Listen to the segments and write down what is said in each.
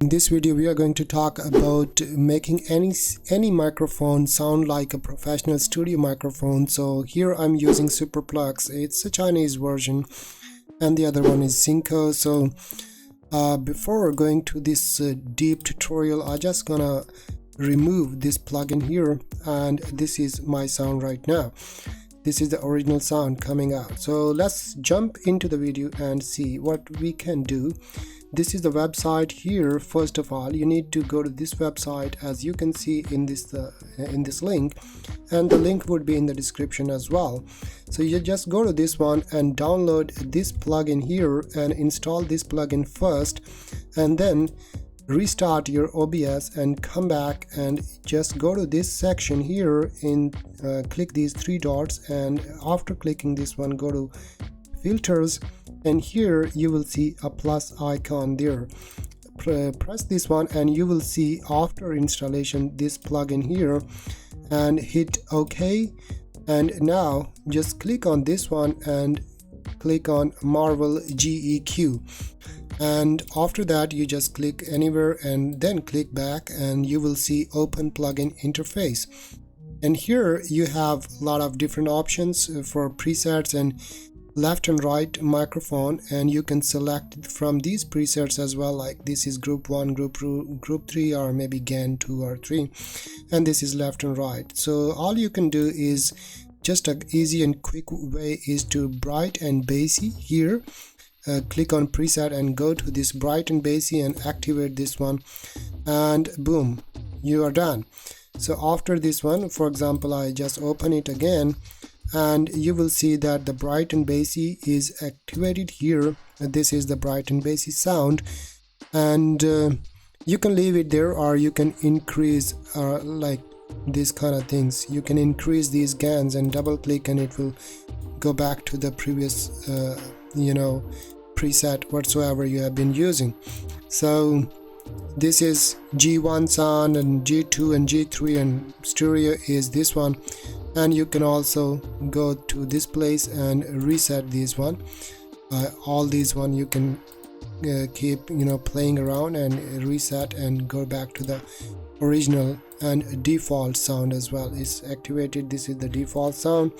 In this video we are going to talk about making any microphone sound like a professional studio microphone. So here I'm using Superplux. It's a Chinese version and the other one is Synco. So before going to this deep tutorial, I just gonna remove this plugin here, and this is my sound right now. This is the original sound coming out. So let's jump into the video and see what we can do. This is the website here. First of all, you need to go to this website, as you can see in this link, and the link would be in the description as well. So you just go to this one and download this plugin here and install this plugin first, and then restart your OBS and come back and just go to this section here in click these three dots, and after clicking this one, go to filters, and here you will see a plus icon there. Press this one and you will see after installation this plugin here, and hit OK. And now just click on this one and click on Marvel GEQ, and after that you just click anywhere and then click back, and you will see open plugin interface. And here you have a lot of different options for presets and left and right microphone, and you can select from these presets as well, like this is group 1, group 3, or maybe gain 2 or 3, and this is left and right. So all you can do is just an easy and quick way is to bright and bassy here. Click on preset and go to this bright and bassy and activate this one, and boom, you are done. So after this one, for example, I just open it again, and you will see that the bright and bassy is activated here. This is the bright and bassy sound, and you can leave it there, or you can increase like these kind of things. You can increase these gains and double click and it will go back to the previous preset whatsoever you have been using. So this is G1 sound, and G2 and G3, and stereo is this one. And you can also go to this place and reset this one. All these one you can keep playing around and reset and go back to the original and default sound as well is activated. This is the default sound,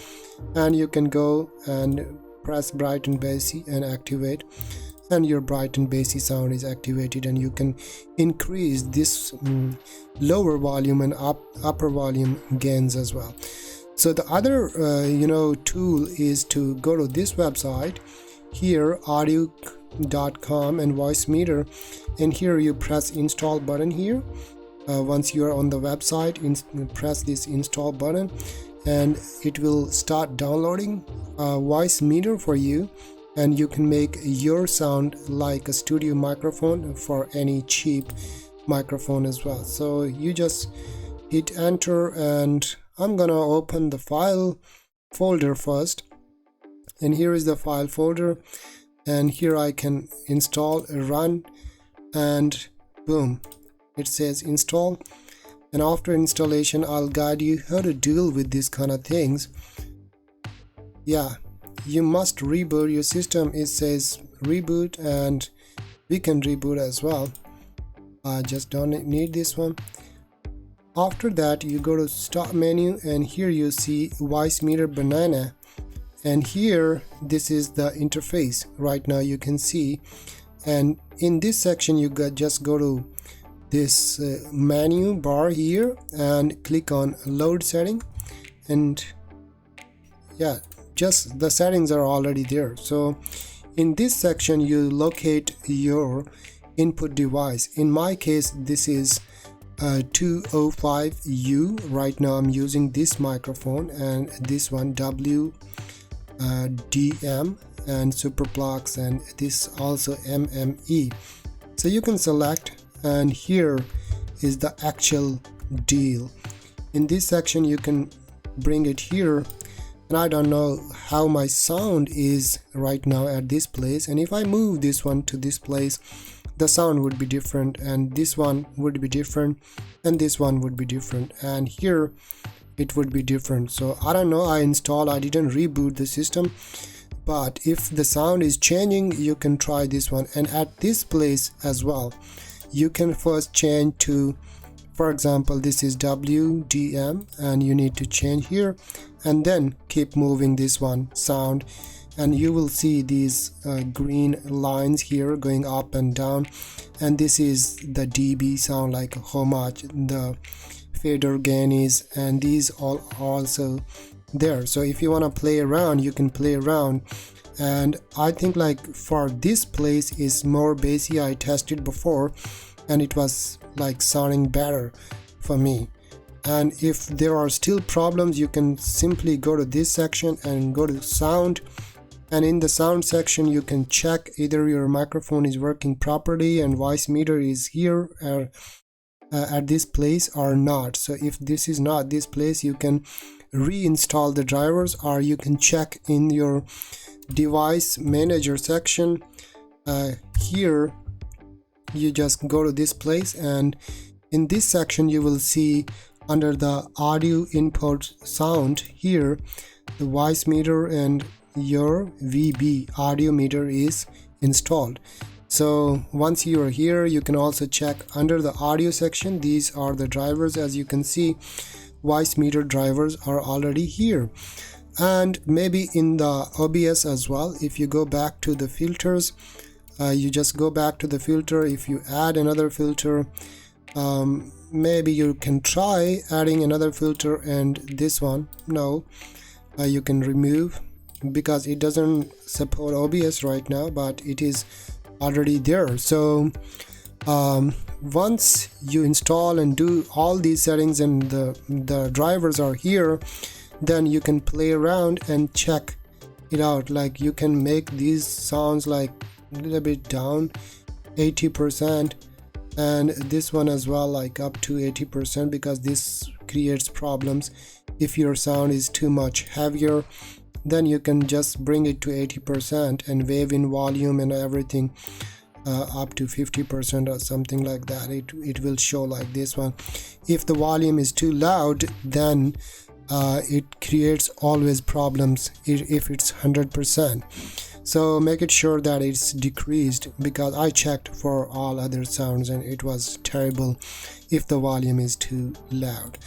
and you can go and press bright and bassy and activate, and your bright and bassy sound is activated, and you can increase this lower volume and upper volume gains as well. So the other tool is to go to this website here, audio.com and voicemeeter, and here you press install button here. Once you are on the website, press this install button, and it will start downloading voicemeeter for you, and you can make your sound like a studio microphone for any cheap microphone as well. So you just hit enter, and I'm gonna open the file folder first, and here is the file folder, and here I can install, run, and boom, it says install. And after installation, I'll guide you how to deal with these kind of things. Yeah, you must reboot your system. It says reboot, and we can reboot as well. I just don't need this one. After that, you go to start menu, and here you see voicemeeter banana, and here this is the interface right now you can see. And in this section you just go to this menu bar here and click on load setting, and yeah, just the settings are already there. So in this section you locate your input device. In my case this is 205U. right now I'm using this microphone, and this one WDM and Superplux, and this also MME. So you can select, and here is the actual deal. In this section you can bring it here, and I don't know how my sound is right now at this place, and if I move this one to this place, the sound would be different, and this one would be different, and this one would be different, and here it would be different. So I don't know, I didn't reboot the system, but if the sound is changing, you can try this one. And at this place as well, you can first change to, for example, this is WDM, and you need to change here and then keep moving this one sound, and you will see these green lines here going up and down, and this is the dB sound, like how much the fader gain is, and these all also there. So if you want to play around, you can play around. And I think like for this place is more bassy. I tested before and it was like sounding better for me. And if there are still problems, you can simply go to this section and go to sound, and in the sound section you can check either your microphone is working properly and voicemeeter is here at this place or not. So if this is not this place, you can reinstall the drivers, or you can check in your device manager section. Here you just go to this place, and in this section you will see under the audio input sound here the voicemeeter and your VB audio meter is installed. So once you are here, you can also check under the audio section. These are the drivers. As you can see, voicemeter drivers are already here. And maybe in the OBS as well, if you go back to the filters, you just go back to the filter. If you add another filter, maybe you can try adding another filter, and this one, no, you can remove because it doesn't support OBS right now, but it is already there. So once you install and do all these settings and the drivers are here, then you can play around and check it out. Like you can make these sounds like a little bit down 80%, and this one as well, like up to 80%, because this creates problems. If your sound is too much heavier, then you can just bring it to 80% and wave in volume and everything up to 50% or something like that. It will show like this one. If the volume is too loud, then it creates always problems if it's 100%. So make it sure that it's decreased, because I checked for all other sounds and it was terrible if the volume is too loud.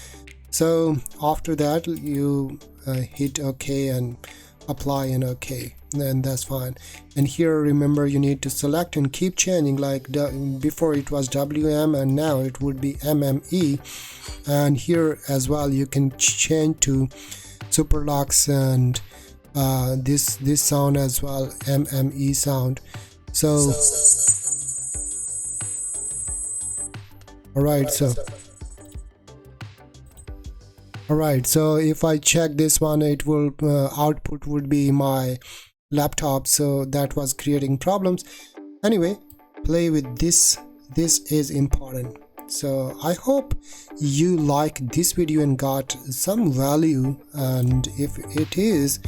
So after that you hit OK and apply and OK, then that's fine. And here remember, you need to select and keep changing, like before it was WM and now it would be MME. And here as well you can change to Superlux and this sound as well, MME sound. So alright, so if I check this one, it will output would be my laptop, so that was creating problems. Anyway, play with this is important. So I hope you like this video and got some value, and if it is,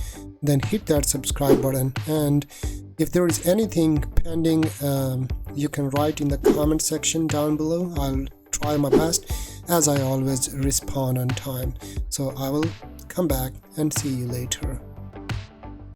then hit that subscribe button, and if there is anything pending, you can write in the comment section down below. I'll try my best, as I always respond on time. So I will come back and see you later.